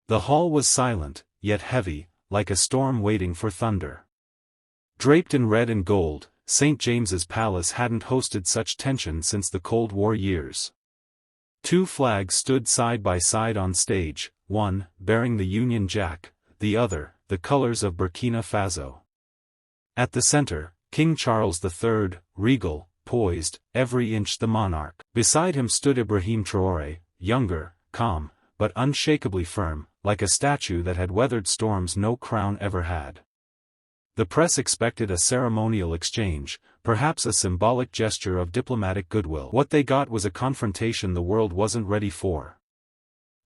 The hall was silent, yet heavy, like a storm waiting for thunder. Draped in red and gold, St. James's Palace hadn't hosted such tension since the Cold War years. Two flags stood side by side on stage, one, bearing the Union Jack, the other, the colors of Burkina Faso. At the center, King Charles III, regal, poised, every inch the monarch. Beside him stood Ibrahim Traoré, younger, calm, but unshakably firm, like a statue that had weathered storms no crown ever had. The press expected a ceremonial exchange, perhaps a symbolic gesture of diplomatic goodwill. What they got was a confrontation the world wasn't ready for.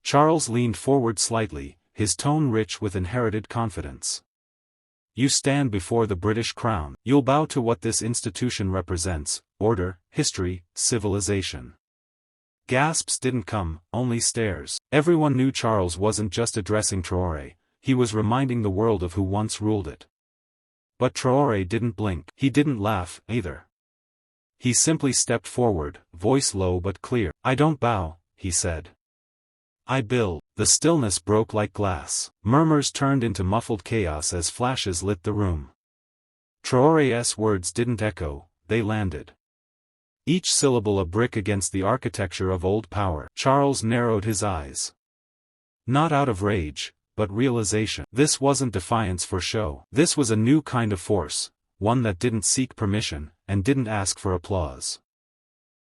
Charles leaned forward slightly, his tone rich with inherited confidence. You stand before the British crown. You'll bow to what this institution represents: order, history, civilization. Gasps didn't come, only stares. Everyone knew Charles wasn't just addressing Traoré, he was reminding the world of who once ruled it. But Traoré didn't blink. He didn't laugh, either. He simply stepped forward, voice low but clear. I don't bow, he said. I build. The stillness broke like glass. Murmurs turned into muffled chaos as flashes lit the room. Traoré's words didn't echo, they landed. Each syllable a brick against the architecture of old power. Charles narrowed his eyes. Not out of rage, but realization. This wasn't defiance for show. This was a new kind of force, one that didn't seek permission, and didn't ask for applause.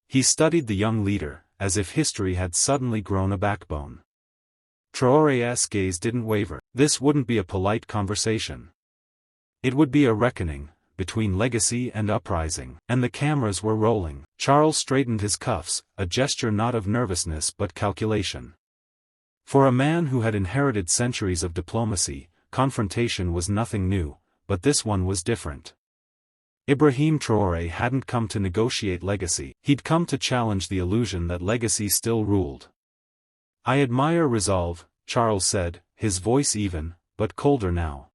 He studied the young leader, as if history had suddenly grown a backbone. Traoré's gaze didn't waver. This wouldn't be a polite conversation. It would be a reckoning, between legacy and uprising. And the cameras were rolling. Charles straightened his cuffs, a gesture not of nervousness but calculation. For a man who had inherited centuries of diplomacy, confrontation was nothing new, but this one was different. Ibrahim Traoré hadn't come to negotiate legacy, he'd come to challenge the illusion that legacy still ruled. I admire resolve, Charles said, his voice even, but colder now.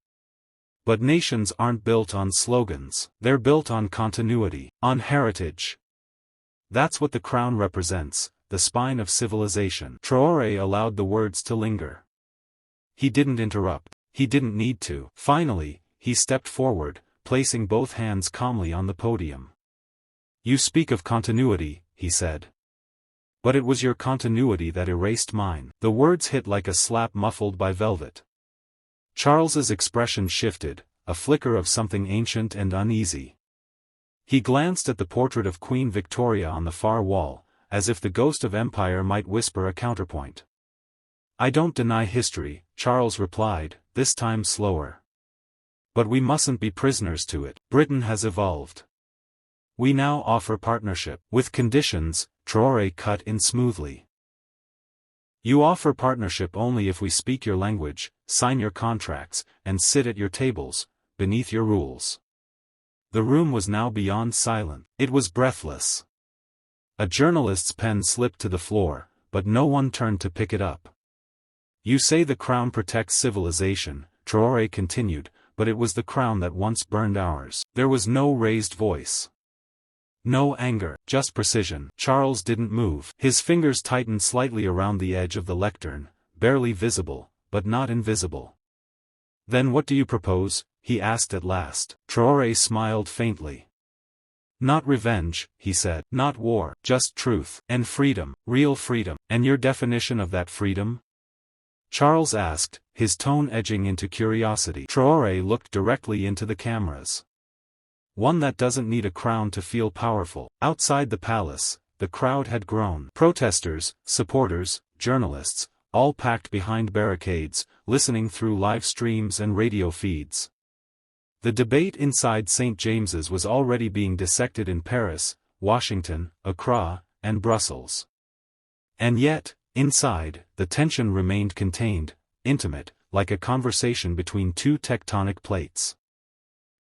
But nations aren't built on slogans, they're built on continuity, on heritage. That's what the crown represents, the spine of civilization. Traoré allowed the words to linger. He didn't interrupt, he didn't need to. Finally, he stepped forward, placing both hands calmly on the podium. You speak of continuity, he said. But it was your continuity that erased mine. The words hit like a slap muffled by velvet. Charles's expression shifted, a flicker of something ancient and uneasy. He glanced at the portrait of Queen Victoria on the far wall, as if the ghost of empire might whisper a counterpoint. I don't deny history, Charles replied, this time slower. But we mustn't be prisoners to it. Britain has evolved. We now offer partnership. With conditions, Traoré cut in smoothly. You offer partnership only if we speak your language, sign your contracts, and sit at your tables, beneath your rules. The room was now beyond silent. It was breathless. A journalist's pen slipped to the floor, but no one turned to pick it up. You say the crown protects civilization, Traoré continued, but it was the crown that once burned ours. There was no raised voice. No anger, just precision. Charles didn't move. His fingers tightened slightly around the edge of the lectern, barely visible, but not invisible. Then what do you propose? He asked at last. Traoré smiled faintly. Not revenge, he said. Not war, just truth. And freedom, real freedom. And your definition of that freedom? Charles asked, his tone edging into curiosity. Traoré looked directly into the cameras. One that doesn't need a crown to feel powerful. Outside the palace, the crowd had grown. Protesters, supporters, journalists, all packed behind barricades, listening through live streams and radio feeds. The debate inside St. James's was already being dissected in Paris, Washington, Accra, and Brussels. And yet, inside, the tension remained contained, intimate, like a conversation between two tectonic plates.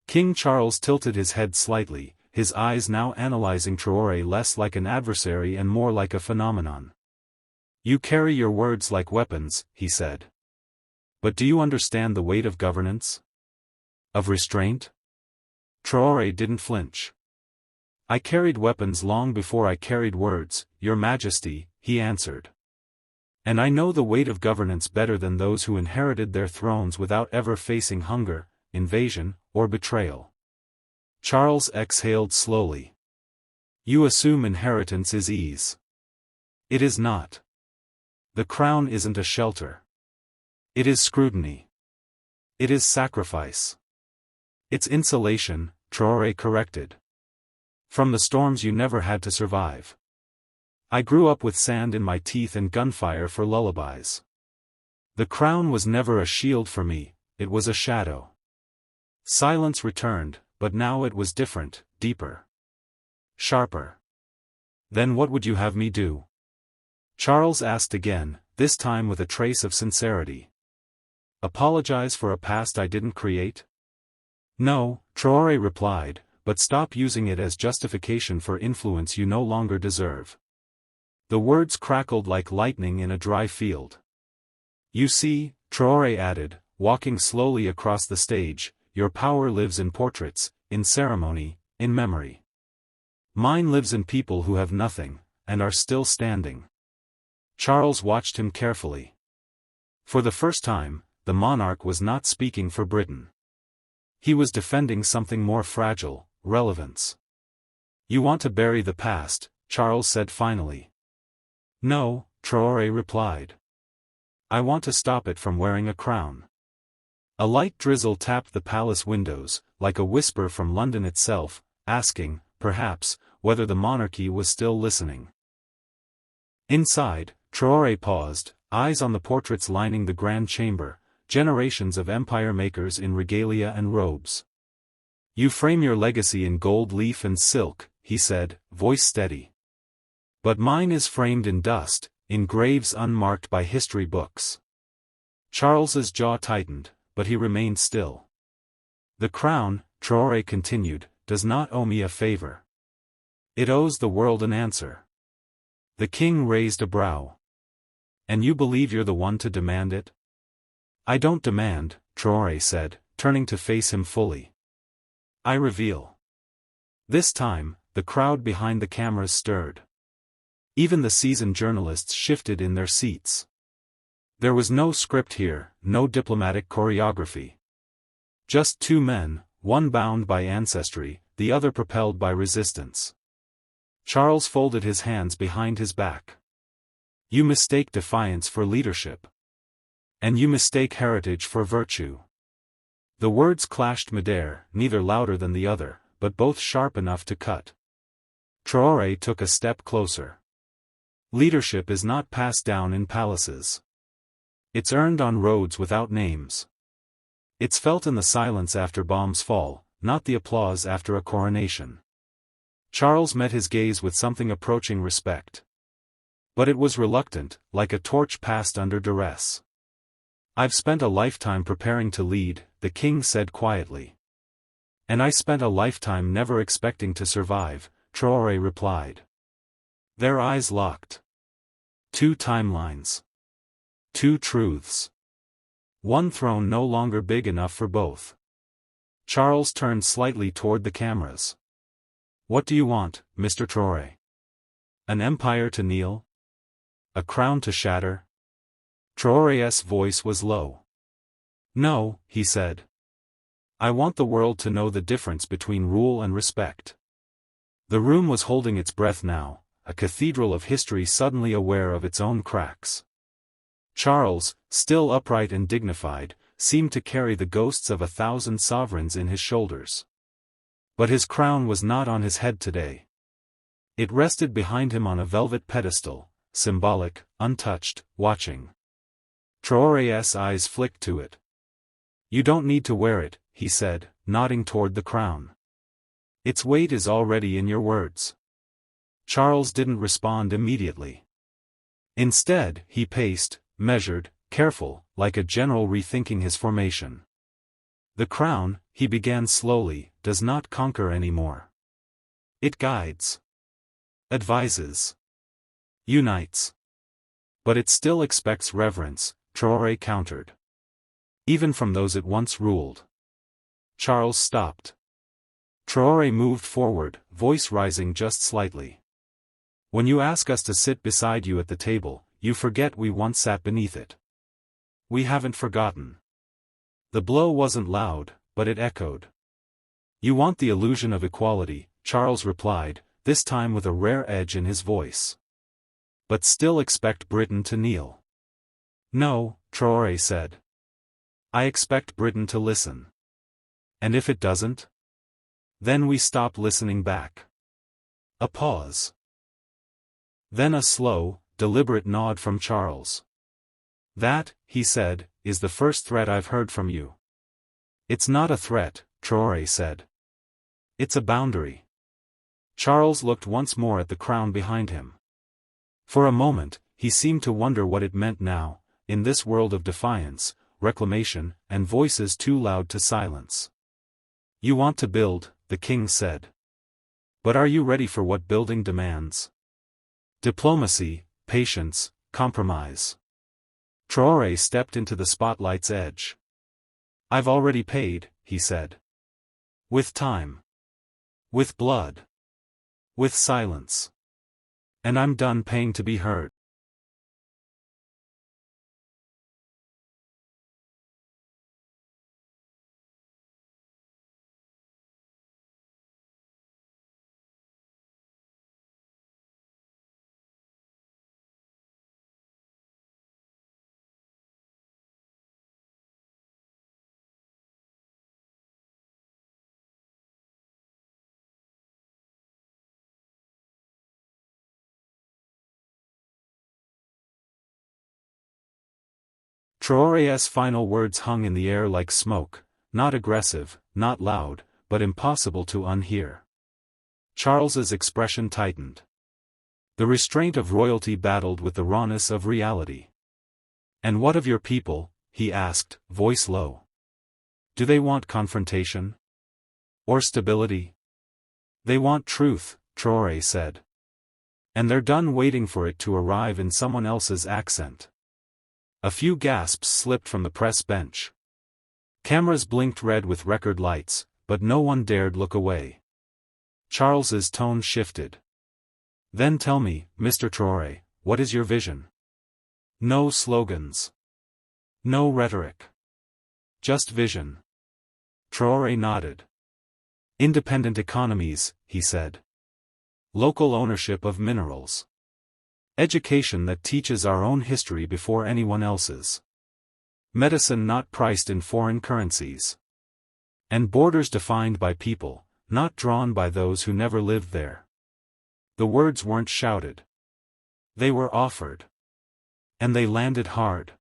King Charles tilted his head slightly, his eyes now analyzing Traoré less like an adversary and more like a phenomenon. You carry your words like weapons, he said. But do you understand the weight of governance? Of restraint? Traoré didn't flinch. I carried weapons long before I carried words, Your Majesty, he answered. And I know the weight of governance better than those who inherited their thrones without ever facing hunger, invasion, or betrayal. Charles exhaled slowly. You assume inheritance is ease. It is not. The crown isn't a shelter. It is scrutiny. It is sacrifice. It's insulation, Traoré corrected. From the storms you never had to survive. I grew up with sand in my teeth and gunfire for lullabies. The crown was never a shield for me, it was a shadow. Silence returned, but now it was different, deeper. Sharper. Then what would you have me do? Charles asked again, this time with a trace of sincerity. Apologize for a past I didn't create? No, Traoré replied, but stop using it as justification for influence you no longer deserve. The words crackled like lightning in a dry field. You see, Traoré added, walking slowly across the stage, your power lives in portraits, in ceremony, in memory. Mine lives in people who have nothing, and are still standing. Charles watched him carefully. For the first time, the monarch was not speaking for Britain. He was defending something more fragile, relevance. You want to bury the past, Charles said finally. No, Traoré replied. I want to stop it from wearing a crown. A light drizzle tapped the palace windows, like a whisper from London itself, asking, perhaps, whether the monarchy was still listening. Inside, Traoré paused, eyes on the portraits lining the grand chamber, generations of empire makers in regalia and robes. You frame your legacy in gold leaf and silk, he said, voice steady. But mine is framed in dust, in graves unmarked by history books. Charles's jaw tightened, but he remained still. The crown, Traoré continued, does not owe me a favor. It owes the world an answer. The king raised a brow. And you believe you're the one to demand it? I don't demand, Traoré said, turning to face him fully. I reveal. This time, the crowd behind the cameras stirred. Even the seasoned journalists shifted in their seats. There was no script here, no diplomatic choreography. Just two men, one bound by ancestry, the other propelled by resistance. Charles folded his hands behind his back. You mistake defiance for leadership. And you mistake heritage for virtue. The words clashed midair, neither louder than the other, but both sharp enough to cut. Traoré took a step closer. Leadership is not passed down in palaces. It's earned on roads without names. It's felt in the silence after bombs fall, not the applause after a coronation. Charles met his gaze with something approaching respect. But it was reluctant, like a torch passed under duress. I've spent a lifetime preparing to lead, the king said quietly. And I spent a lifetime never expecting to survive, Traoré replied. Their eyes locked. Two timelines. Two truths. One throne no longer big enough for both. Charles turned slightly toward the cameras. What do you want, Mr. Traoré? An empire to kneel? A crown to shatter? Traoré's voice was low. No, he said. I want the world to know the difference between rule and respect. The room was holding its breath now, a cathedral of history suddenly aware of its own cracks. Charles, still upright and dignified, seemed to carry the ghosts of 1,000 sovereigns in his shoulders. But his crown was not on his head today. It rested behind him on a velvet pedestal, symbolic, untouched, watching. Traoré's eyes flicked to it. You don't need to wear it, he said, nodding toward the crown. Its weight is already in your words. Charles didn't respond immediately. Instead, he paced, measured, careful, like a general rethinking his formation. The crown, he began slowly, does not conquer anymore. It guides. Advises. Unites. But it still expects reverence, Traoré countered. Even from those it once ruled. Charles stopped. Traoré moved forward, voice rising just slightly. When you ask us to sit beside you at the table, you forget we once sat beneath it. We haven't forgotten. The blow wasn't loud, but it echoed. You want the illusion of equality, Charles replied, this time with a rare edge in his voice. But still expect Britain to kneel. No, Traoré said. I expect Britain to listen. And if it doesn't? Then we stop listening back. A pause. Then a slow, deliberate nod from Charles. That, he said, is the first threat I've heard from you. It's not a threat, Traoré said. It's a boundary. Charles looked once more at the crown behind him. For a moment, he seemed to wonder what it meant now, in this world of defiance, reclamation, and voices too loud to silence. You want to build, the king said. But are you ready for what building demands? Diplomacy, patience, compromise. Traoré stepped into the spotlight's edge. I've already paid, he said. With time. With blood. With silence. And I'm done paying to be heard. Traoré's final words hung in the air like smoke, not aggressive, not loud, but impossible to unhear. Charles's expression tightened. The restraint of royalty battled with the rawness of reality. And what of your people? He asked, voice low. Do they want confrontation? Or stability? They want truth, Traoré said. And they're done waiting for it to arrive in someone else's accent. A few gasps slipped from the press bench. Cameras blinked red with record lights, but no one dared look away. Charles's tone shifted. Then tell me, Mr. Traoré, what is your vision? No slogans. No rhetoric. Just vision. Traoré nodded. Independent economies, he said. Local ownership of minerals. Education that teaches our own history before anyone else's. Medicine not priced in foreign currencies. And borders defined by people, not drawn by those who never lived there. The words weren't shouted. They were offered. And they landed hard.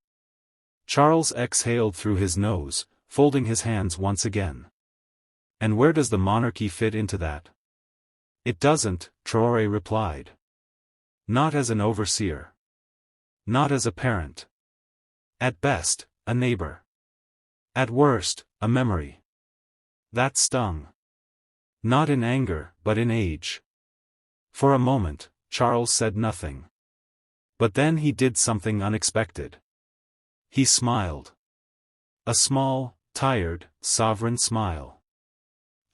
Charles exhaled through his nose, folding his hands once again. And where does the monarchy fit into that? It doesn't, Traoré replied. Not as an overseer. Not as a parent. At best, a neighbor. At worst, a memory. That stung. Not in anger, but in age. For a moment, Charles said nothing. But then he did something unexpected. He smiled. A small, tired, sovereign smile.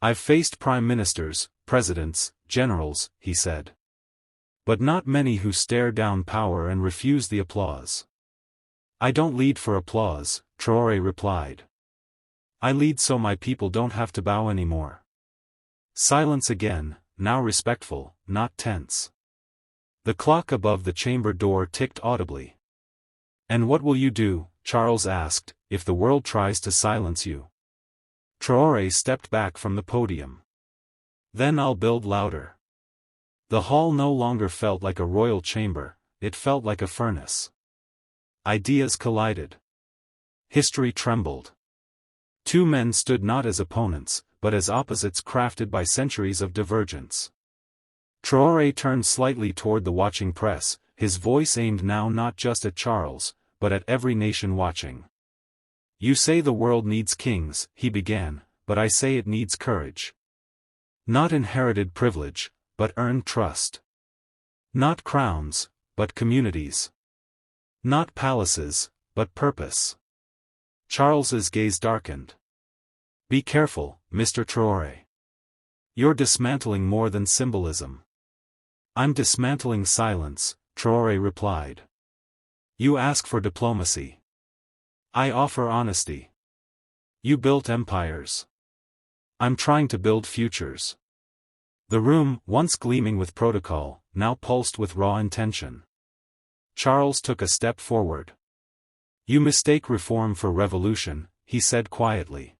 I've faced prime ministers, presidents, generals, he said. But not many who stare down power and refuse the applause. I don't lead for applause, Traoré replied. I lead so my people don't have to bow anymore. Silence again, now respectful, not tense. The clock above the chamber door ticked audibly. And what will you do, Charles asked, if the world tries to silence you? Traoré stepped back from the podium. Then I'll build louder. The hall no longer felt like a royal chamber, it felt like a furnace. Ideas collided. History trembled. Two men stood not as opponents, but as opposites crafted by centuries of divergence. Traoré turned slightly toward the watching press, his voice aimed now not just at Charles, but at every nation watching. You say the world needs kings, he began, but I say it needs courage. Not inherited privilege, but earned trust. Not crowns, but communities. Not palaces, but purpose. Charles's gaze darkened. Be careful, Mr. Traoré. You're dismantling more than symbolism. I'm dismantling silence, Traoré replied. You ask for diplomacy. I offer honesty. You built empires. I'm trying to build futures. The room, once gleaming with protocol, now pulsed with raw intention. Charles took a step forward. You mistake reform for revolution, he said quietly.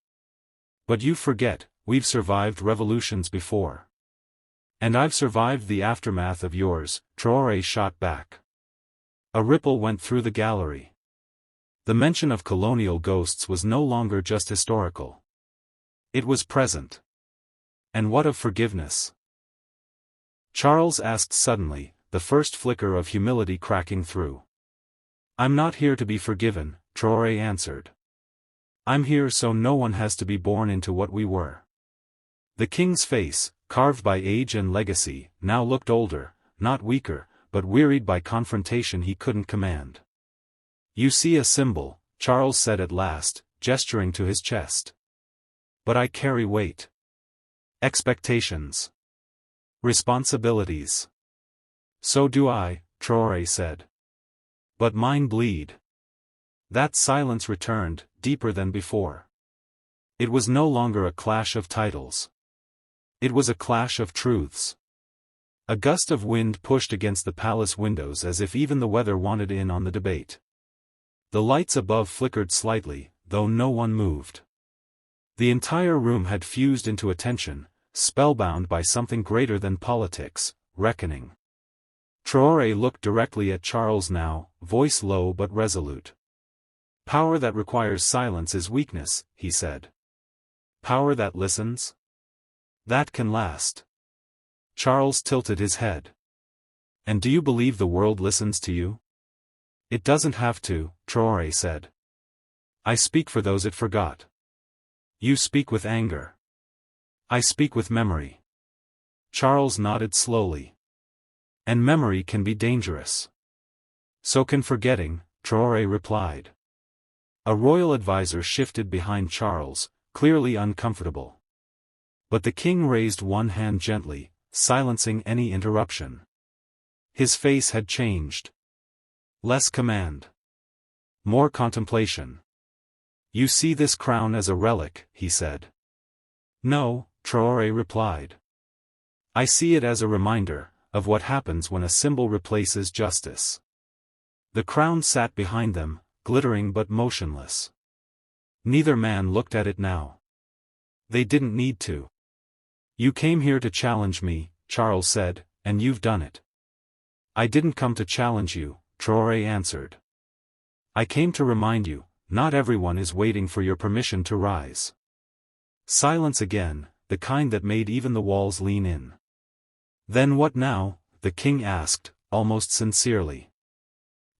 But you forget, we've survived revolutions before. And I've survived the aftermath of yours, Traoré shot back. A ripple went through the gallery. The mention of colonial ghosts was no longer just historical. It was present. And what of forgiveness? Charles asked suddenly, the first flicker of humility cracking through. I'm not here to be forgiven, Traoré answered. I'm here so no one has to be born into what we were. The king's face, carved by age and legacy, now looked older, not weaker, but wearied by confrontation he couldn't command. You see a symbol, Charles said at last, gesturing to his chest. But I carry weight. Expectations. Responsibilities. So do I, Traoré said. But mine bleed. That silence returned, deeper than before. It was no longer a clash of titles. It was a clash of truths. A gust of wind pushed against the palace windows as if even the weather wanted in on the debate. The lights above flickered slightly, though no one moved. The entire room had fused into attention, spellbound by something greater than politics, reckoning. Traoré looked directly at Charles now, voice low but resolute. Power that requires silence is weakness, he said. Power that listens? That can last. Charles tilted his head. And do you believe the world listens to you? It doesn't have to, Traoré said. I speak for those it forgot. You speak with anger. I speak with memory. Charles nodded slowly. And memory can be dangerous. So can forgetting, Traoré replied. A royal advisor shifted behind Charles, clearly uncomfortable. But the king raised one hand gently, silencing any interruption. His face had changed. Less command. More contemplation. You see this crown as a relic, he said. No, Traoré replied. I see it as a reminder of what happens when a symbol replaces justice. The crown sat behind them, glittering but motionless. Neither man looked at it now. They didn't need to. You came here to challenge me, Charles said, and you've done it. I didn't come to challenge you, Traoré answered. I came to remind you, not everyone is waiting for your permission to rise. Silence again, the kind that made even the walls lean in. Then what now? The king asked, almost sincerely.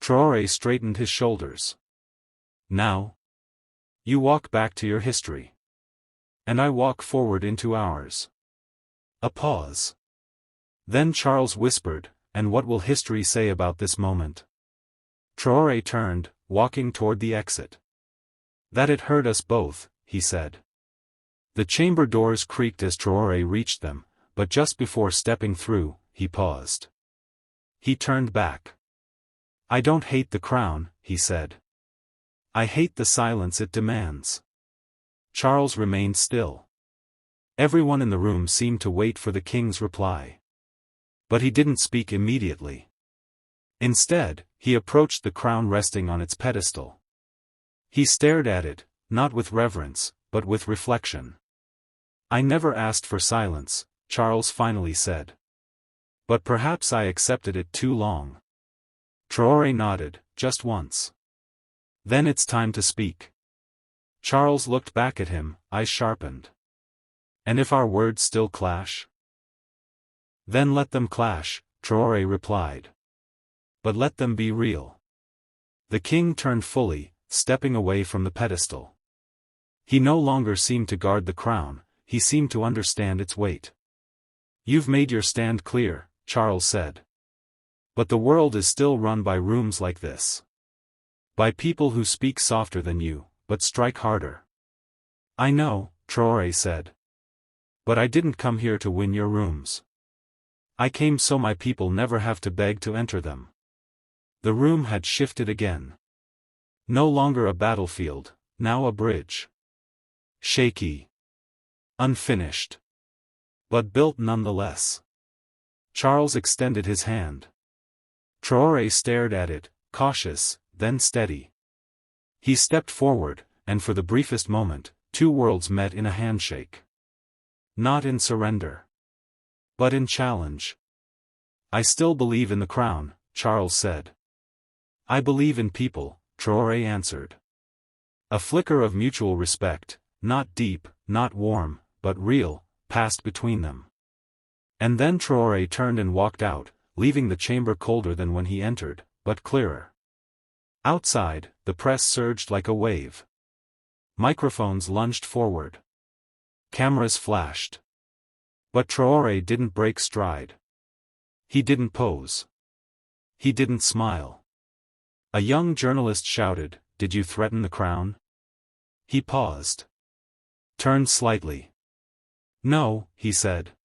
Traoré straightened his shoulders. Now? You walk back to your history. And I walk forward into ours. A pause. Then Charles whispered, and what will history say about this moment? Traoré turned, walking toward the exit. That it hurt us both, he said. The chamber doors creaked as Traoré reached them, but just before stepping through, he paused. He turned back. I don't hate the crown, he said. I hate the silence it demands. Charles remained still. Everyone in the room seemed to wait for the king's reply. But he didn't speak immediately. Instead, he approached the crown resting on its pedestal. He stared at it, not with reverence, but with reflection. I never asked for silence, Charles finally said. But perhaps I accepted it too long. Traoré nodded, just once. Then it's time to speak. Charles looked back at him, eyes sharpened. And if our words still clash? Then let them clash, Traoré replied. But let them be real. The king turned fully, stepping away from the pedestal. He no longer seemed to guard the crown, he seemed to understand its weight. You've made your stand clear, Charles said. But the world is still run by rooms like this. By people who speak softer than you, but strike harder. I know, Traoré said. But I didn't come here to win your rooms. I came so my people never have to beg to enter them. The room had shifted again. No longer a battlefield, now a bridge. Shaky. Unfinished. But built nonetheless. Charles extended his hand. Traoré stared at it, cautious, then steady. He stepped forward, and for the briefest moment, two worlds met in a handshake. Not in surrender. But in challenge. I still believe in the crown, Charles said. I believe in people, Traoré answered. A flicker of mutual respect, not deep, not warm, but real, passed between them. And then Traoré turned and walked out, leaving the chamber colder than when he entered, but clearer. Outside, the press surged like a wave. Microphones lunged forward. Cameras flashed. But Traoré didn't break stride. He didn't pose. He didn't smile. A young journalist shouted, "Did you threaten the crown?" He paused. Turned slightly. "No," he said.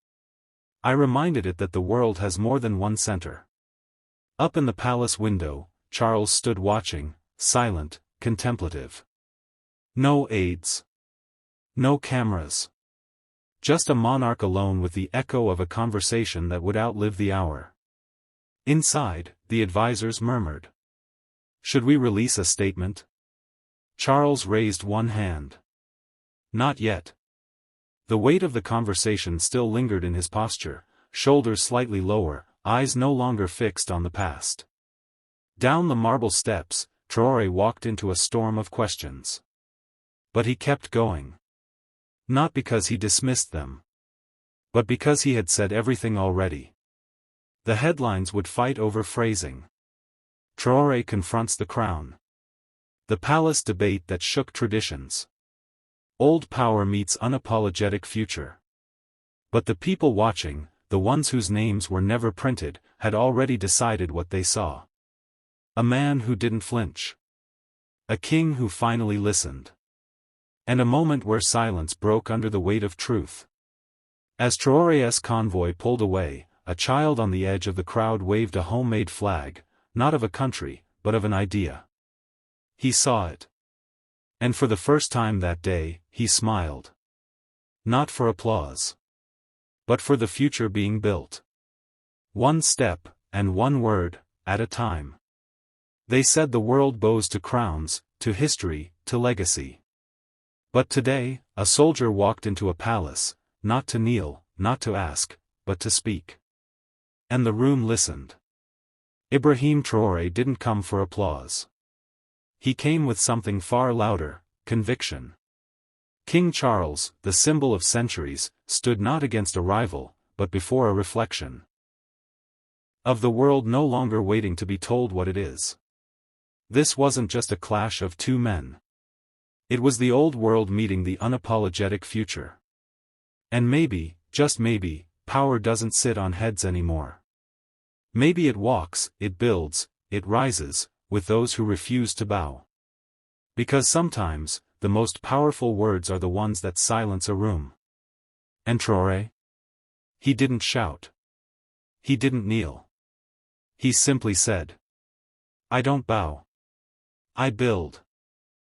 "I reminded it that the world has more than one center." Up in the palace window, Charles stood watching, silent, contemplative. No aides. No cameras. Just a monarch alone with the echo of a conversation that would outlive the hour. Inside, the advisors murmured. "Should we release a statement?" Charles raised one hand. Not yet. The weight of the conversation still lingered in his posture, shoulders slightly lower, eyes no longer fixed on the past. Down the marble steps, Traoré walked into a storm of questions. But he kept going. Not because he dismissed them. But because he had said everything already. The headlines would fight over phrasing. Traoré confronts the crown. The palace debate that shook traditions. Old power meets unapologetic future. But the people watching, the ones whose names were never printed, had already decided what they saw. A man who didn't flinch. A king who finally listened. And a moment where silence broke under the weight of truth. As Traoré's convoy pulled away, a child on the edge of the crowd waved a homemade flag, not of a country, but of an idea. He saw it. And for the first time that day, he smiled. Not for applause. But for the future being built. One step, and one word, at a time. They said the world bows to crowns, to history, to legacy. But today, a soldier walked into a palace, not to kneel, not to ask, but to speak. And the room listened. Ibrahim Traoré didn't come for applause. He came with something far louder, conviction. King Charles, the symbol of centuries, stood not against a rival, but before a reflection. Of the world no longer waiting to be told what it is. This wasn't just a clash of two men. It was the old world meeting the unapologetic future. And maybe, just maybe, power doesn't sit on heads anymore. Maybe it walks, it builds, it rises, with those who refuse to bow. Because sometimes, the most powerful words are the ones that silence a room. And Traoré? He didn't shout. He didn't kneel. He simply said, "I don't bow. I build."